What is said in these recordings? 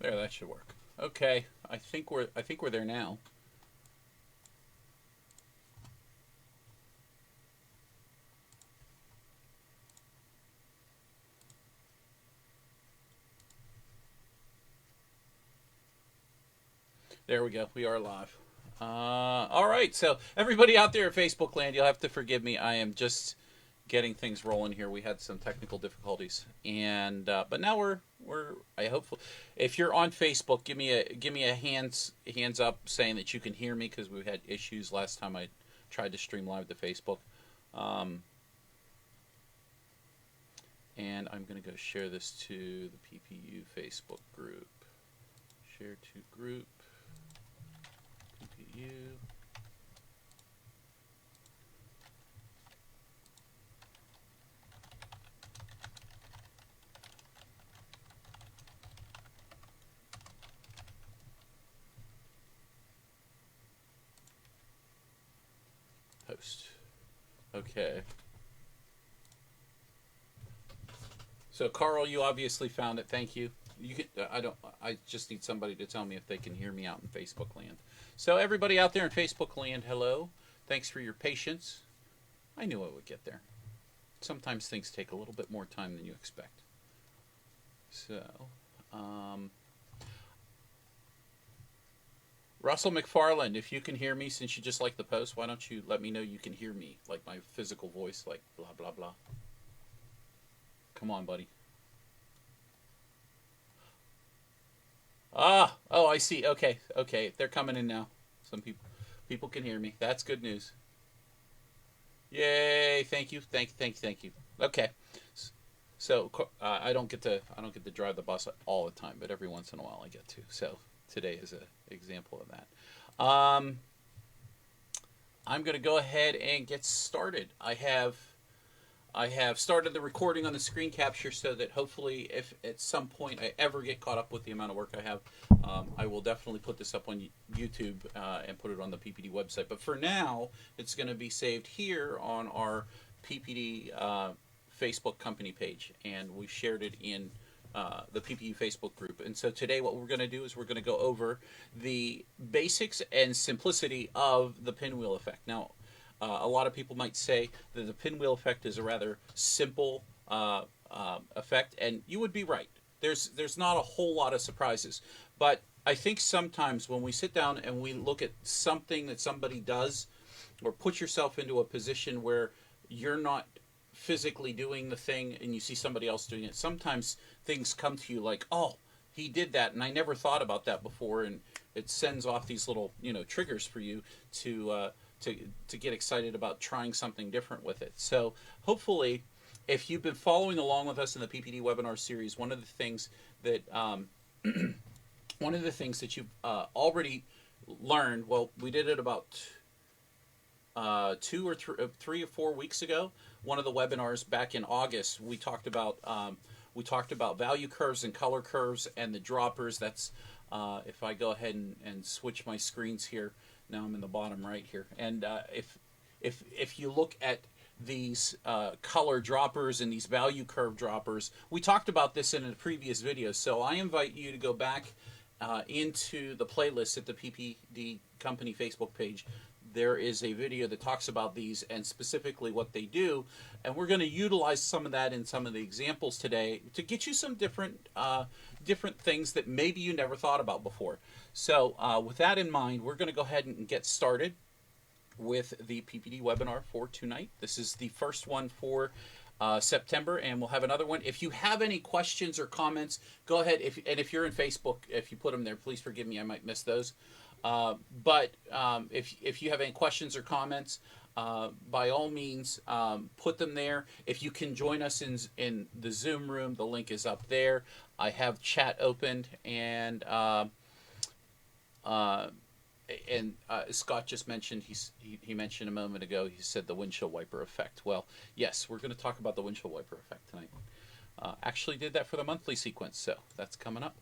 There, that should work. Okay, I think we're there now. There we go. We are live. All right. So everybody out there at Facebook land, you'll have to forgive me. I am just getting things rolling here. We had some technical difficulties, and but now we're. I hope if you're on Facebook, give me a hands up saying that you can hear me because we had issues last time I tried to stream live to Facebook. Um, and I'm going to go share this to the PPU Facebook group. Share to group. PPU. Post. Okay. So Carl, you obviously found it. Thank you. You can, I don't. I just need somebody to tell me if they can hear me out in Facebook land. So everybody out there in Facebook land, hello. Thanks for your patience. I knew I would get there. Sometimes things take a little bit more time than you expect. So, um, Russell McFarland, if you can hear me, since you just like the post, why don't you let me know you can hear me, like my physical voice, like blah blah blah. Come on, buddy. Oh, I see. Okay, okay, they're coming in now. Some people can hear me. That's good news. Yay! Thank you, thank you. Okay, so I don't get to drive the bus all the time, but every once in a while I get to. So today is an example of that. I'm going to go ahead and get started. I have started the recording on the screen capture so that hopefully, if at some point I ever get caught up with the amount of work I have, I will definitely put this up on YouTube and put it on the PPD website. But for now, it's going to be saved here on our PPD Facebook company page, and we shared it in the PPU Facebook group. And so today, what we're going to do is we're going to go over the basics and simplicity of the pinwheel effect. Now, a lot of people might say that the pinwheel effect is a rather simple effect, and you would be right. There's not a whole lot of surprises, but I think sometimes when we sit down and we look at something that somebody does, or put yourself into a position where you're not physically doing the thing and you see somebody else doing it, sometimes things come to you like, oh, he did that, and I never thought about that before, and it sends off these little triggers for you to to get excited about trying something different with it. So hopefully, if you've been following along with us in the PPD webinar series, one of the things that you've already learned, well, we did it about 3 or 4 weeks ago. One of the webinars back in August, we talked about value curves and color curves and the droppers. That's if I go ahead and switch my screens here. Now I'm in the bottom right here, and if you look at these color droppers and these value curve droppers, we talked about this in a previous video. So I invite you to go back into the playlist at the PPD company Facebook page. There is a video that talks about these and specifically what they do, and we're going to utilize some of that in some of the examples today to get you some different things that maybe you never thought about before. So with that in mind, we're going to go ahead and get started with the PPD webinar for tonight. This is the first one for September, and we'll have another one. If you have any questions or comments, go ahead. If you're in Facebook, if you put them there, please forgive me, I might miss those. But if you have any questions or comments, by all means, put them there. If you can join us in the Zoom room, the link is up there. I have chat opened, and Scott just mentioned, he mentioned a moment ago, he said the windshield wiper effect. Well, yes, we're going to talk about the windshield wiper effect tonight. Actually did that for the monthly sequence, so that's coming up.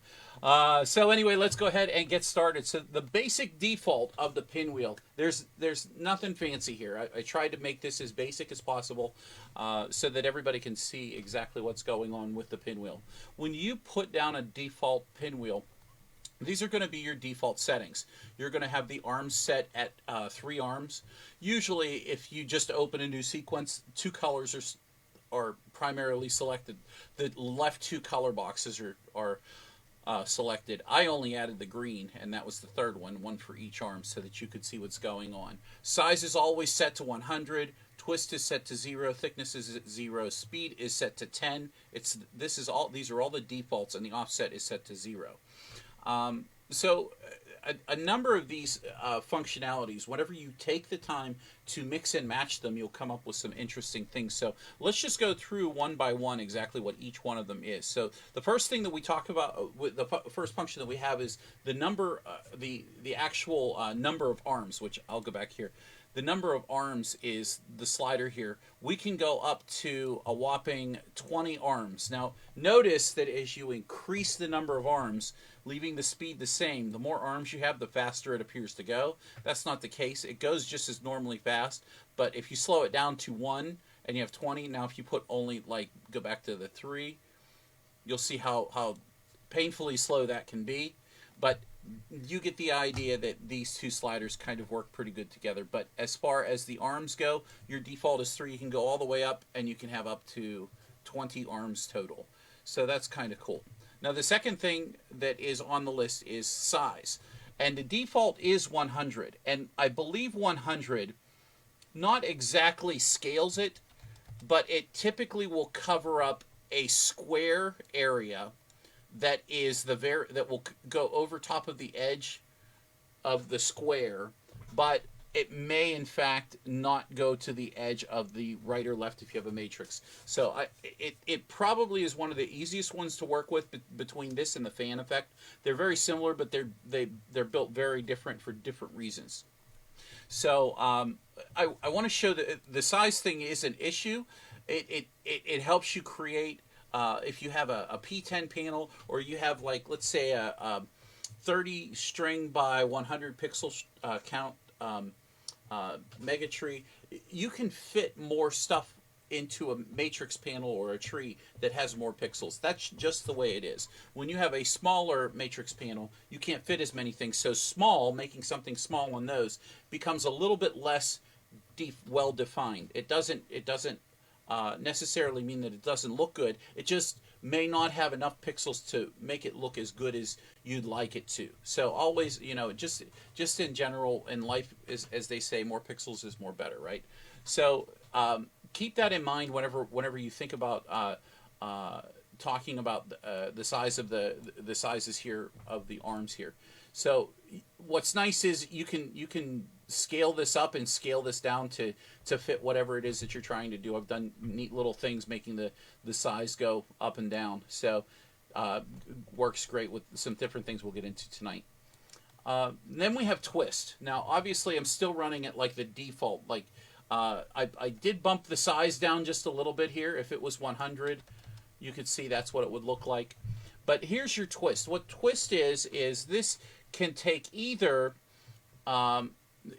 So anyway, let's go ahead and get started. So the basic default of the pinwheel, there's nothing fancy here. I tried to make this as basic as possible so that everybody can see exactly what's going on with the pinwheel. When you put down a default pinwheel, These are going to be your default settings. You're going to have the arms set at 3 arms. Usually, if you just open a new sequence, 2 colors are primarily selected. The left 2 color boxes are selected. I only added the green, and that was the third one for each arm, so that you could see what's going on. Size is always set to 100. Twist is set to 0. Thickness is at 0. Speed is set to 10. These are all the defaults, and the offset is set to 0. So a number of these functionalities, whenever you take the time to mix and match them, you'll come up with some interesting things. So let's just go through one by one exactly what each one of them is. So the first thing that we talk about, the first function that we have is the number, the actual number of arms, which I'll go back here. The number of arms is the slider here. We can go up to a whopping 20 arms. Now, notice that as you increase the number of arms, leaving the speed the same, the more arms you have, the faster it appears to go. That's not the case. It goes just as normally fast, but if you slow it down to 1 and you have 20, now if you put only, like, go back to the 3, you'll see how painfully slow that can be. But you get the idea that these two sliders kind of work pretty good together. But as far as the arms go, your default is 3. You can go all the way up, and you can have up to 20 arms total. So that's kind of cool. Now, the second thing that is on the list is size. And the default is 100. And I believe 100 not exactly scales it, but it typically will cover up a square area that is that will go over top of the edge of the square, but it may in fact not go to the edge of the right or left if you have a matrix. So it probably is one of the easiest ones to work with between this and the fan effect. They're very similar, but they're built very different for different reasons. So I want to show that the size thing is an issue. It helps you create. If you have a P10 panel, or you have, like, let's say a 30 string by 100 pixel count mega tree, you can fit more stuff into a matrix panel or a tree that has more pixels. That's just the way it is. When you have a smaller matrix panel, you can't fit as many things. So small, making something small on those becomes a little bit less well defined. It doesn't necessarily mean that it doesn't look good. It just may not have enough pixels to make it look as good as you'd like it to. So always, just in general in life, as they say, more pixels is more better, right? So keep that in mind whenever you think about talking about the size of the sizes here of the arms here. So what's nice is you can scale this up and scale this down to fit whatever it is that you're trying to do. I've done neat little things making the size go up and down. So works great with some different things we'll get into tonight. Then we have twist. Now obviously I'm still running it like the default. Like I did bump the size down just a little bit here. If it was 100, you could see that's what it would look like. But here's your twist. What twist is this can take either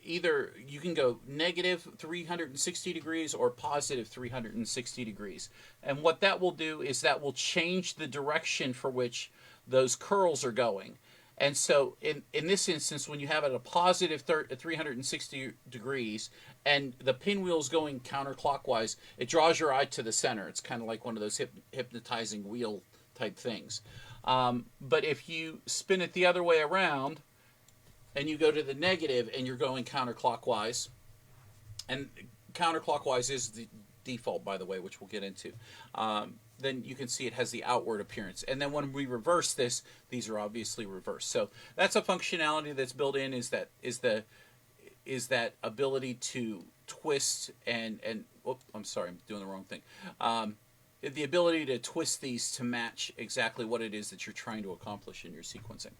you can go negative 360 degrees or positive 360 degrees. And what that will do is that will change the direction for which those curls are going. And so in this instance, when you have it at a positive 360 degrees and the pinwheel is going counterclockwise, it draws your eye to the center. It's kind of like one of those hypnotizing wheel type things. But if you spin it the other way around and you go to the negative and you're going counterclockwise, and counterclockwise is the default, by the way, which we'll get into, then you can see it has the outward appearance. And then when we reverse this, these are obviously reversed. So that's a functionality that's built in, is that ability to twist and I'm sorry, I'm doing the wrong thing. The ability to twist these to match exactly what it is that you're trying to accomplish in your sequencing.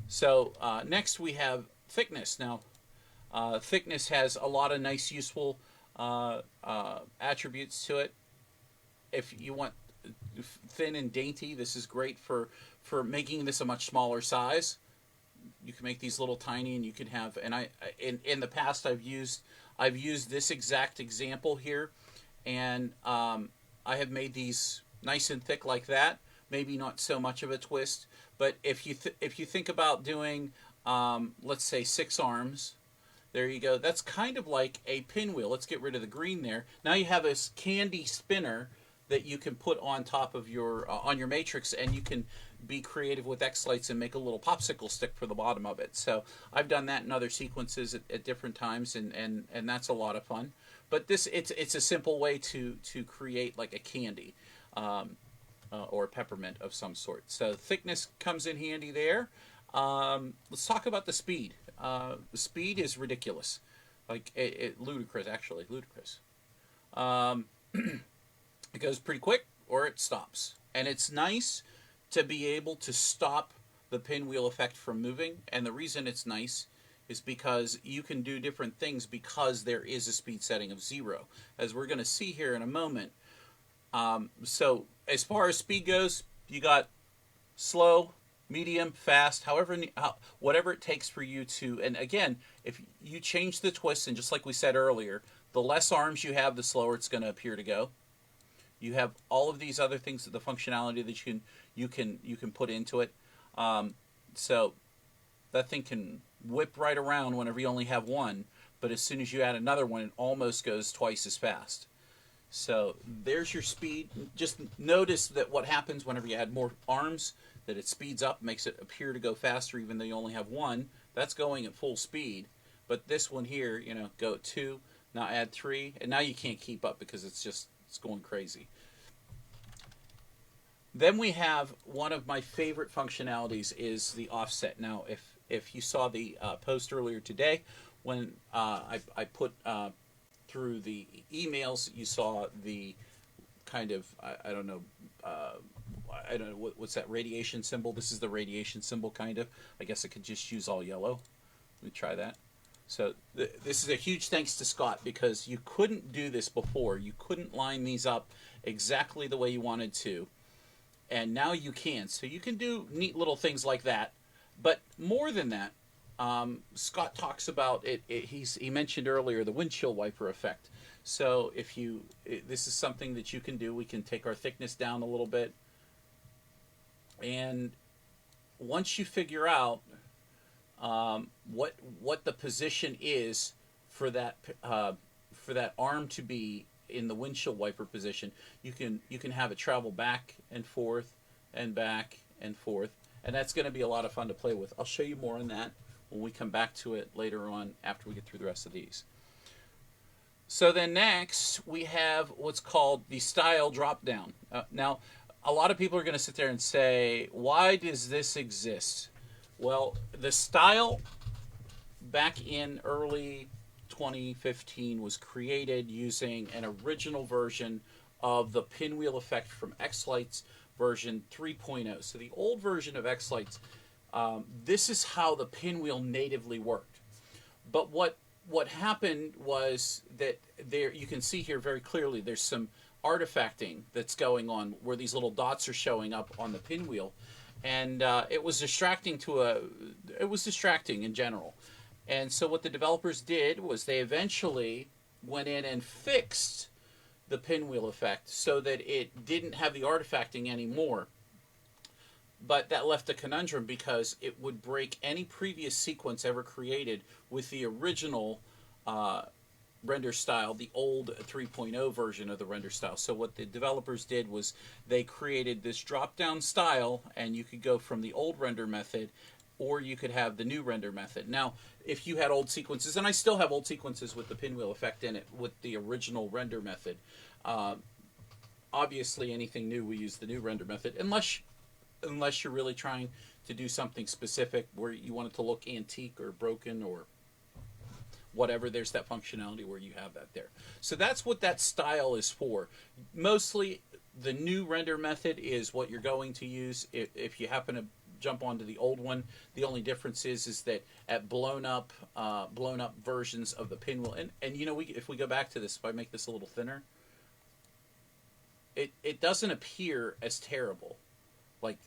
So next we have thickness. Now thickness has a lot of nice useful attributes to it. If you want thin and dainty, this is great for making this a much smaller size. You can make these little tiny, and you can have, and in the past I've used this exact example here, and I have made these nice and thick like that. Maybe not so much of a twist, But if you think about doing, let's say 6 arms, there you go. That's kind of like a pinwheel. Let's get rid of the green there. Now you have this candy spinner that you can put on top of your on your matrix, and you can be creative with xLights and make a little popsicle stick for the bottom of it. So I've done that in other sequences at different times, and that's a lot of fun. But it's a simple way to create like a candy or a peppermint of some sort. So thickness comes in handy there. Let's talk about the speed. The speed is ridiculous, like ludicrous, actually ludicrous. It goes pretty quick, or it stops, and it's nice to be able to stop the pinwheel effect from moving. And the reason it's nice is because you can do different things because there is a speed setting of 0, as we're going to see here in a moment. So as far as speed goes, you got slow, medium, fast, whatever it takes for you to. And again, if you change the twist, and just like we said earlier, the less arms you have, the slower it's going to appear to go. You have all of these other things, the functionality that you can put into it. So that thing can whip right around whenever you only have one, but as soon as you add another one, it almost goes twice as fast. So there's your speed. Just notice that what happens whenever you add more arms, that it speeds up, makes it appear to go faster even though you only have one. That's going at full speed. But this one here, go at 2, now add 3, and now you can't keep up because it's going crazy. Then we have one of my favorite functionalities is the offset. Now, if you saw the post earlier today, when I put through the emails, you saw the kind of, I don't know what's that radiation symbol. This is the radiation symbol, kind of. I guess I could just use all yellow. Let me try that. So this is a huge thanks to Scott, because you couldn't do this before. You couldn't line these up exactly the way you wanted to, and now you can. So you can do neat little things like that. But more than that, Scott talks about it. He mentioned earlier the windshield wiper effect. So this is something that you can do. We can take our thickness down a little bit, and once you figure out what the position is for that arm to be in the windshield wiper position, you can have it travel back and forth and back and forth, and that's going to be a lot of fun to play with. I'll show you more on that when we come back to it later on after we get through the rest of these. So then next we have what's called the style drop down. Now a lot of people are going to sit there and say, why does this exist? Well, the style back in early 2015 was created using an original version of the pinwheel effect from xLights version 3.0. So the old version of xLights, this is how the pinwheel natively worked. But what happened was that there, you can see here very clearly, there's some artifacting that's going on where these little dots are showing up on the pinwheel. And it was distracting in general. And so what the developers did was they eventually went in and fixed the pinwheel effect so that it didn't have the artifacting anymore. But that left a conundrum, because it would break any previous sequence ever created with the original render style, the old 3.0 version of the render style. So what the developers did was they created this drop-down style, and you could go from the old render method, or you could have the new render method. Now, if you had old sequences, and I still have old sequences with the pinwheel effect in it with the original render method, obviously anything new we use the new render method, unless you're really trying to do something specific where you want it to look antique or broken or whatever. There's that functionality where you have that there. So that's what that style is for. Mostly the new render method is what you're going to use if you happen to jump onto the old one. The only difference is that at blown up versions of the pinwheel, and if we go back to this, if I make this a little thinner, it doesn't appear as terrible. Like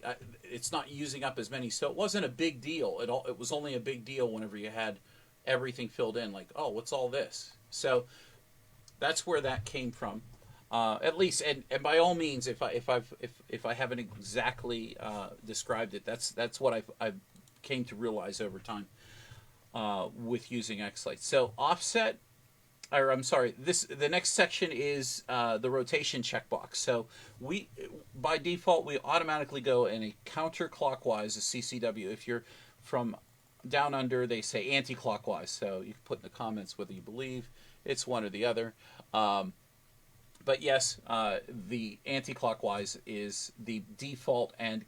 it's not using up as many, so it wasn't a big deal. It was only a big deal whenever you had everything filled in. Like, oh, what's all this? So that's where that came from. At least, and by all means, if I haven't exactly described it, that's what I've came to realize over time with using xLights. So offset, or I'm sorry, the next section is the rotation checkbox. So we, by default, we automatically go in a counterclockwise, a CCW. If you're from down under, they say anti-clockwise. So you can put in the comments whether you believe it's one or the other. But yes, the anti-clockwise is the default, and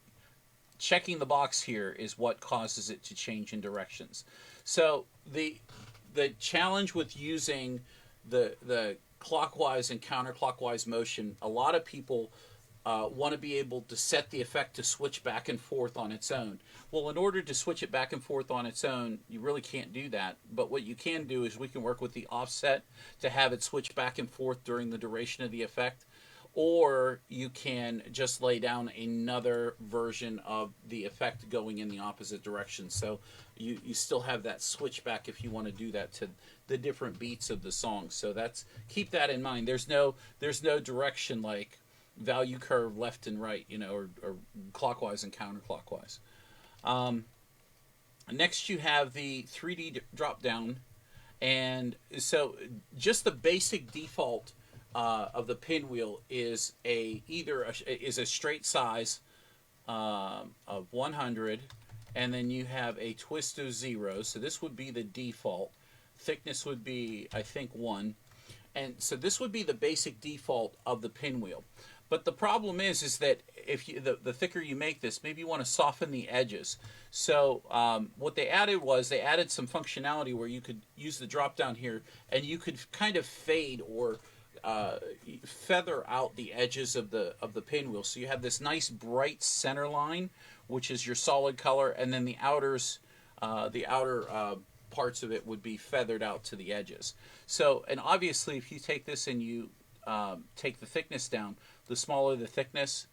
checking the box here is what causes it to change in directions. So the challenge with using the clockwise and counterclockwise motion, a lot of people want to be able to set the effect to switch back and forth on its own. Well, in order to switch it back and forth on its own, you really can't do that. But what you can do is we can work with the offset to have it switch back and forth during the duration of the effect. Or you can just lay down another version of the effect going in the opposite direction. So you still have that switchback if you want to do that to the different beats of the song. So that's, keep that in mind. There's no direction like value curve left and right, or clockwise and counterclockwise. Next you have the 3D drop down, and so just the basic default of the Pinwheel is either a straight size of 100, and then you have a twist of 0. So this would be the default. Thickness would be, I think, 1, and so this would be the basic default of the Pinwheel. But the problem is that if you, the thicker you make this, maybe you want to soften the edges. So what they added was they added some functionality where you could use the drop down here, and you could kind of fade or feather out the edges of the Pinwheel. So you have this nice bright center line, which is your solid color, and then the outer parts of it would be feathered out to the edges. So, and obviously, if you take this and you take the thickness down, the smaller the thickness,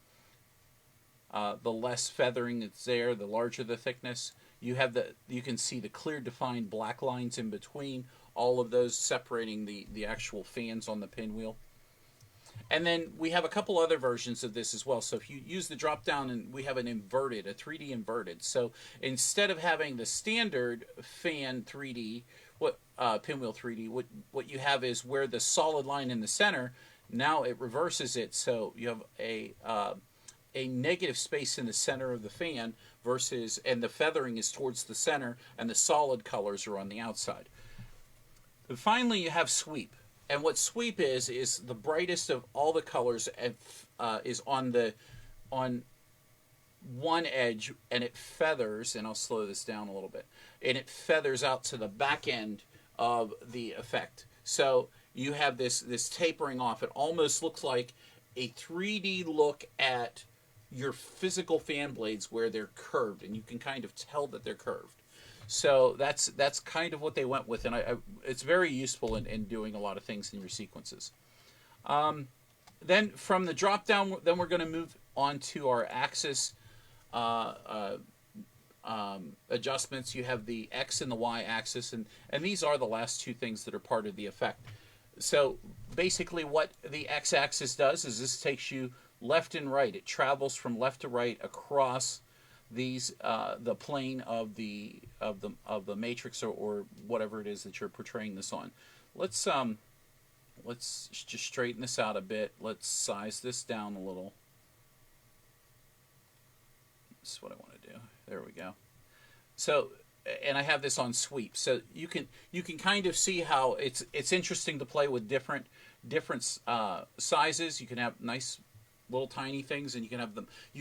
the less feathering that's there. The larger the thickness, you can see the clear defined black lines in between. All of those separating the actual fans on the Pinwheel. And then we have a couple other versions of this as well. So if you use the drop down, and we have an inverted, a 3D inverted. So instead of having the standard fan 3D, Pinwheel 3D, what you have is where the solid line in the center, now it reverses it. So you have a negative space in the center of the fan versus, and the feathering is towards the center, and the solid colors are on the outside. And finally, you have sweep. And what sweep is the brightest of all the colors, and is on one edge, and it feathers, and I'll slow this down a little bit, and it feathers out to the back end of the effect. So you have this tapering off. It almost looks like a 3D look at your physical fan blades where they're curved, and you can kind of tell that they're curved. So that's kind of what they went with, and it's very useful in doing a lot of things in your sequences. Then from the drop down, then we're going to move on to our axis adjustments. You have the X and the Y axis, and these are the last two things that are part of the effect. So basically what the X axis does is this takes you left and right. It travels from left to right across these the plane of the matrix or whatever it is that you're portraying this on. Let's just straighten this out a bit. Let's size this down a little. This is what I want to do. There we go. So, and I have this on sweep, so you can kind of see how it's interesting to play with different sizes. You can have nice little tiny things, and you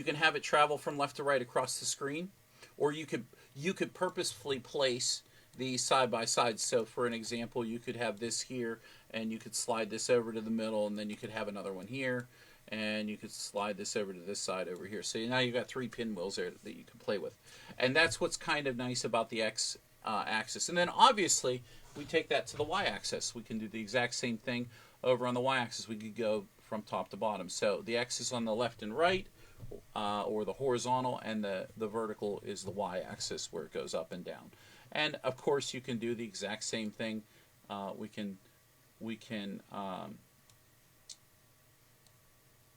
can have it travel from left to right across the screen, or you could purposefully place these side by side. So for an example, you could have this here, and you could slide this over to the middle, and then you could have another one here, and you could slide this over to this side over here. So now you've got 3 pinwheels there that you can play with, and that's what's kind of nice about the X axis. And then obviously we take that to the Y axis. We can do the exact same thing over on the Y axis. We could go from top to bottom. So the X is on the left and right, or the horizontal, and the vertical is the Y axis where it goes up and down. And of course you can do the exact same thing. We can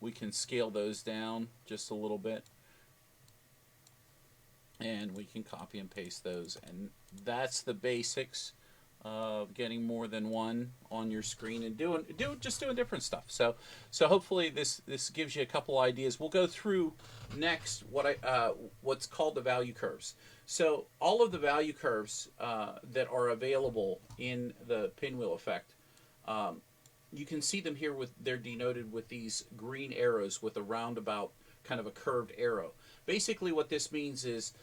we can scale those down just a little bit, and we can copy and paste those, and that's the basics of getting more than one on your screen and doing different stuff. So hopefully this gives you a couple ideas. We'll go through next what's called the value curves. So all of the value curves that are available in the Pinwheel effect, you can see them here they're denoted with these green arrows with a roundabout kind of a curved arrow. Basically what this means is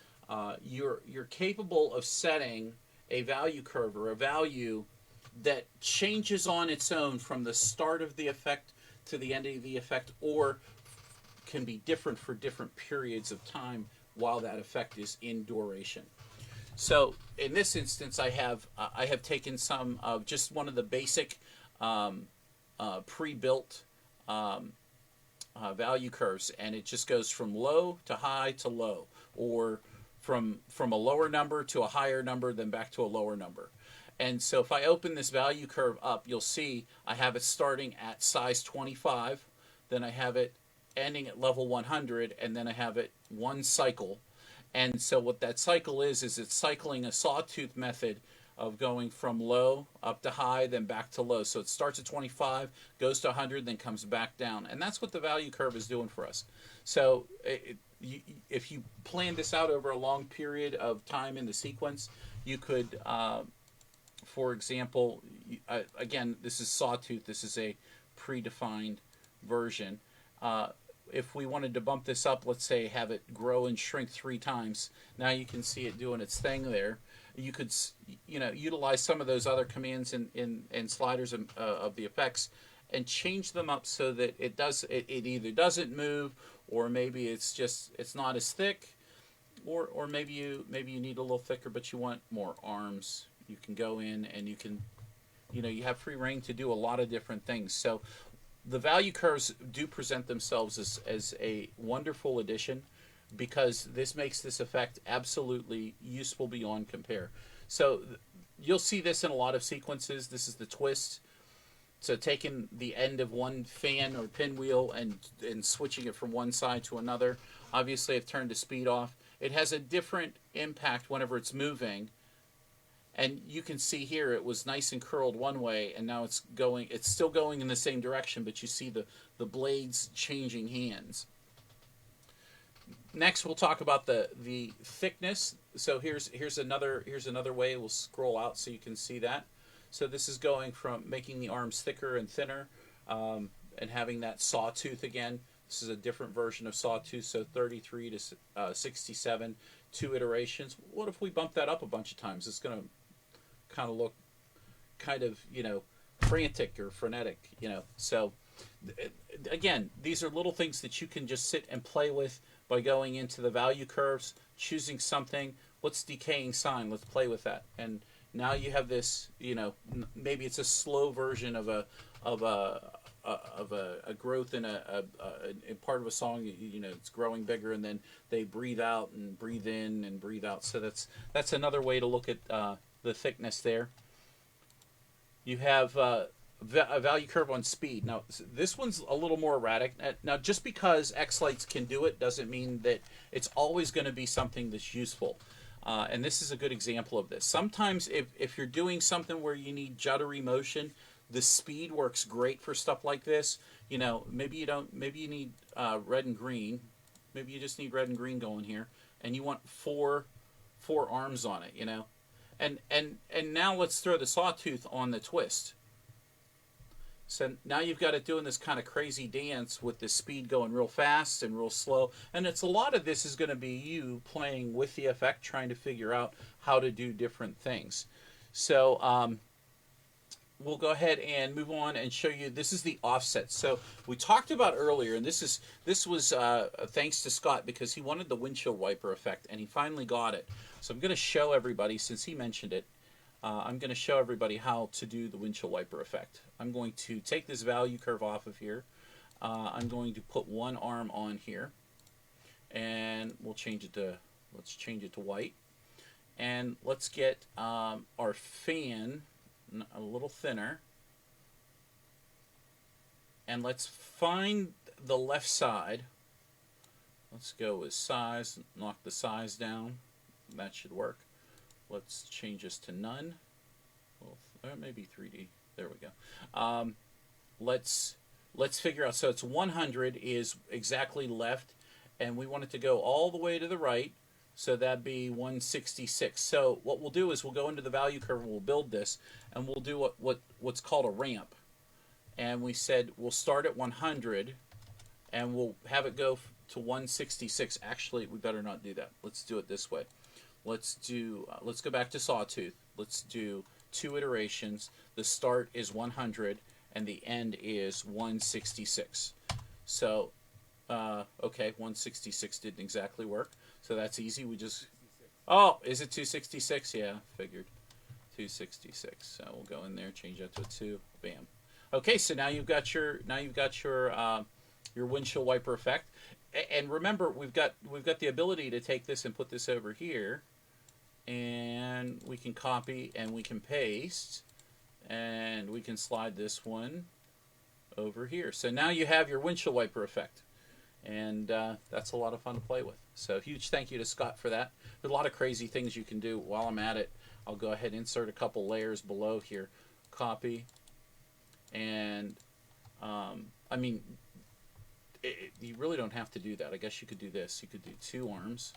you're capable of setting a value curve or a value that changes on its own from the start of the effect to the end of the effect, or can be different for different periods of time while that effect is in duration. So in this instance, I have taken some of just one of the basic pre-built value curves, and it just goes from low to high to low, or from a lower number to a higher number, then back to a lower number. And so if I open this value curve up, you'll see I have it starting at size 25, then I have it ending at level 100, and then I have it one cycle. And so what that cycle is it's cycling a sawtooth method of going from low up to high, then back to low. So it starts at 25, goes to 100, then comes back down. And that's what the value curve is doing for us. So if you plan this out over a long period of time in the sequence, you could, for example, again, this is sawtooth. This is a predefined version. If we wanted to bump this up, let's say have it grow and shrink 3 times, now you can see it doing its thing there. You could, utilize some of those other commands and sliders of the effects and change them up so that it either doesn't move, or maybe it's not as thick, or maybe you need a little thicker but you want more arms. You can go in and you can, you have free reign to do a lot of different things. So the value curves do present themselves as a wonderful addition, because this makes this effect absolutely useful beyond compare. So you'll see this in a lot of sequences. This is the twist. So taking the end of one fan or pinwheel and switching it from one side to another. Obviously I've turned the speed off. It has a different impact whenever it's moving. And you can see here it was nice and curled one way, and now it's still going in the same direction, but you see the blades changing hands. Next, we'll talk about the thickness. So here's another way. We'll scroll out so you can see that. So this is going from making the arms thicker and thinner, and having that sawtooth again. This is a different version of sawtooth. So 33 to 67, 2 iterations. What if we bump that up a bunch of times? It's going to kind of look frantic or frenetic. So again, these are little things that you can just sit and play with by going into the value curves, choosing something. What's decaying sign? Let's play with that. And now you have this, maybe it's a slow version of a growth in a part of a song. It's growing bigger, and then they breathe out and breathe in and breathe out. So that's another way to look at the thickness there. You have a value curve on speed. Now, this one's a little more erratic. Now, just because xLights can do it doesn't mean that it's always going to be something that's useful. And this is a good example of this. Sometimes if you're doing something where you need juddery motion, the speed works great for stuff like this. Maybe you need red and green. Maybe you just need red and green going here, and you want four arms on it, And now let's throw the sawtooth on the twist. So now you've got it doing this kind of crazy dance with the speed going real fast and real slow. And a lot of this is going to be you playing with the effect, trying to figure out how to do different things. So we'll go ahead and move on and show you. This is the offset. So we talked about earlier, and this was thanks to Scott, because he wanted the windshield wiper effect, and he finally got it. So I'm going to show everybody, since he mentioned it, I'm going to show everybody how to do the windshield wiper effect. I'm going to take this value curve off of here. I'm going to put one arm on here, and we'll change it to, let's change it to white. And let's get our fan a little thinner. And let's find the left side, let's go with size, knock the size down. That should work. Let's change this to none. Well, maybe 3D. There we go. Let's figure out. So it's 100 is exactly left, and we want it to go all the way to the right. So that'd be 166. So what we'll do is we'll go into the value curve and we'll build this, and we'll do what's called a ramp. And we said we'll start at 100, and we'll have it go to 166. Actually, we better not do that. Let's do it this way. Let's go back to Sawtooth. Let's do 2 iterations. The start is 100, and the end is 166. So, okay, 166 didn't exactly work. So that's easy. We just, oh, is it 266? Yeah, figured 266. So we'll go in there, change that to a 2. Bam. Okay, so now you've got your windshield wiper effect. And remember, we've got the ability to take this and put this over here, and we can copy and we can paste, and we can slide this one over here. So now you have your windshield wiper effect, and that's a lot of fun to play with. So huge thank you to Scott for that. There's a lot of crazy things you can do. While I'm at it, I'll go ahead and insert a couple layers below here. Copy, and I mean, you really don't have to do that. I guess you could do this. You could do 2 arms,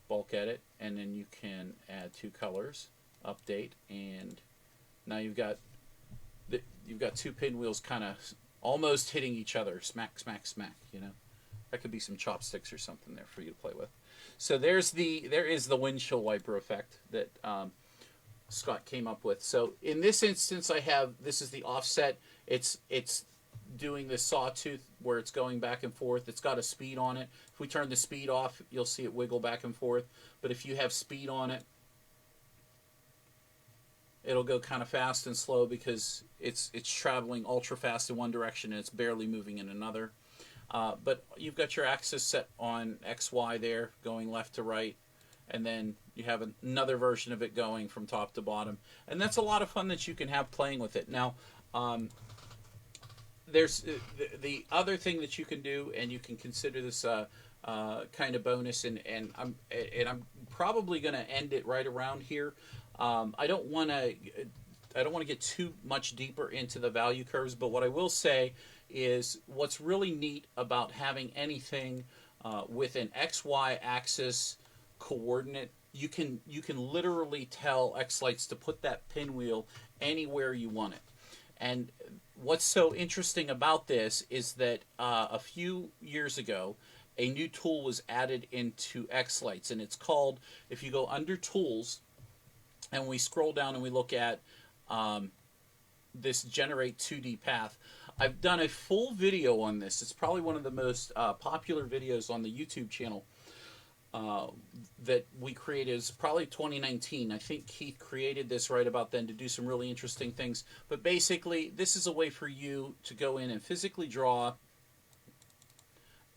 bulk edit, and then you can add 2 colors, update, and now you've got 2 pinwheels kind of almost hitting each other, smack, smack, smack. You know, that could be some chopsticks or something there for you to play with. So there is the windshield wiper effect that Scott came up with. So in this instance, this is the offset. It's doing this sawtooth where it's going back and forth. It's got a speed on it. If we turn the speed off, you'll see it wiggle back and forth. But if you have speed on it, it'll go kind of fast and slow because it's traveling ultra fast in one direction and it's barely moving in another. But you've got your axis set on XY there, going left to right, and then you have another version of it going from top to bottom. And that's a lot of fun that you can have playing with it. Now, there's the other thing that you can do, and you can consider this kind of bonus, and I'm probably going to end it right around here. I don't want to get too much deeper into the value curves, but what I will say is what's really neat about having anything with an XY axis coordinate, you can literally tell xLights to put that pinwheel anywhere you want it. And what's so interesting about this is that a few years ago, a new tool was added into xLights, and it's called, if you go under Tools, and we scroll down and we look at this Generate 2D Path, I've done a full video on this. It's probably one of the most popular videos on the YouTube channel that we created. Is probably 2019. I think Keith created this right about then to do some really interesting things. But basically, this is a way for you to go in and physically draw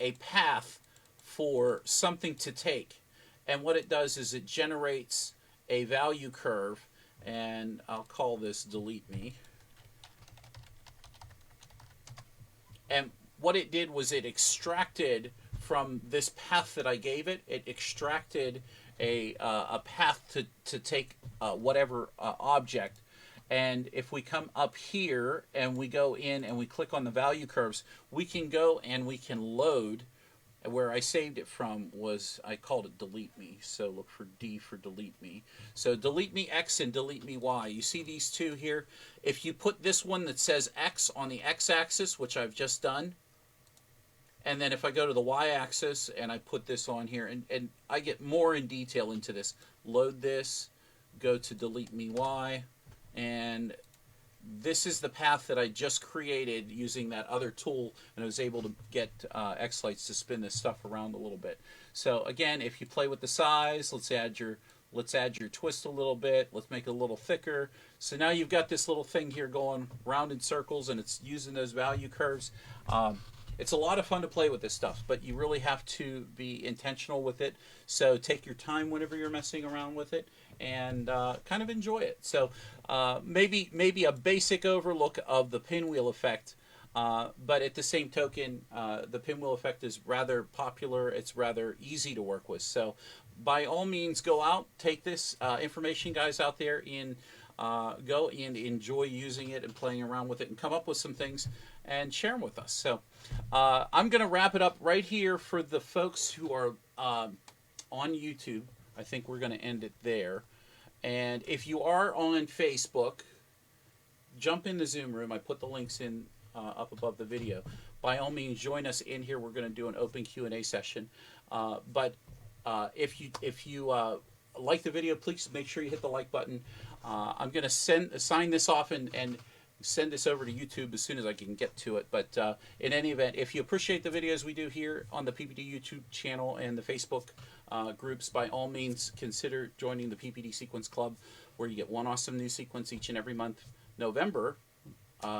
a path for something to take. And what it does is it generates a value curve, and I'll call this Delete Me. And what it did was it extracted from this path that I gave it, it extracted a path to take whatever object. And if we come up here and we go in and we click on the value curves, we can go and we can load. Where I saved it from was, I called it Delete Me. So look for D for Delete Me. So Delete Me X and Delete Me Y. You see these two here? If you put this one that says X on the X-axis, which I've just done, and then if I go to the Y-axis and I put this on here, and I get more in detail into this, load this, go to Delete Me Y, and this is the path that I just created using that other tool, and I was able to get xLights to spin this stuff around a little bit. So again, if you play with the size, let's add your twist a little bit. Let's make it a little thicker. So now you've got this little thing here going round in circles, and it's using those value curves. It's a lot of fun to play with this stuff, but you really have to be intentional with it. So take your time whenever you're messing around with it, and kind of enjoy it. So maybe a basic overlook of the pinwheel effect. But at the same token, the pinwheel effect is rather popular. It's rather easy to work with. So by all means, go out, take this information, guys, out there, and go and enjoy using it and playing around with it, and come up with some things and share them with us. So I'm going to wrap it up right here for the folks who are on YouTube. I think we're going to end it there. And if you are on Facebook, jump in the Zoom room. I put the links in up above the video. By all means, join us in here. We're going to do an open Q&A session. But if you like the video, please make sure you hit the like button. I'm going to sign this off and send this over to YouTube as soon as I can get to it. But in any event, if you appreciate the videos we do here on the PPD YouTube channel and the Facebook groups, by all means, consider joining the PPD Sequence Club, where you get one awesome new sequence each and every month. November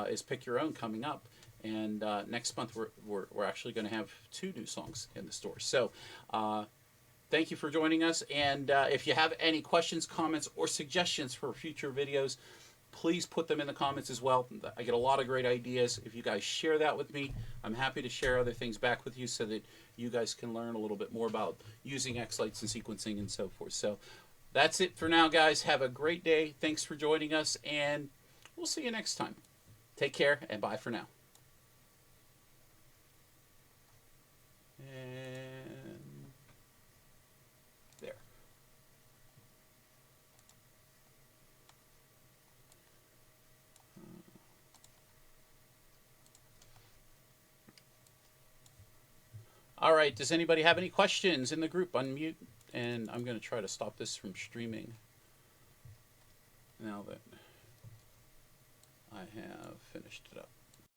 is Pick Your Own coming up, and next month we're actually going to have 2 new songs in the store. So thank you for joining us, and if you have any questions, comments, or suggestions for future videos, please put them in the comments as well. I get a lot of great ideas. If you guys share that with me, I'm happy to share other things back with you so that you guys can learn a little bit more about using xLights and sequencing and so forth. So that's it for now, guys. Have a great day. Thanks for joining us, and we'll see you next time. Take care, and bye for now. And there. All right, does anybody have any questions in the group? Unmute, and I'm going to try to stop this from streaming now that I have finished it up.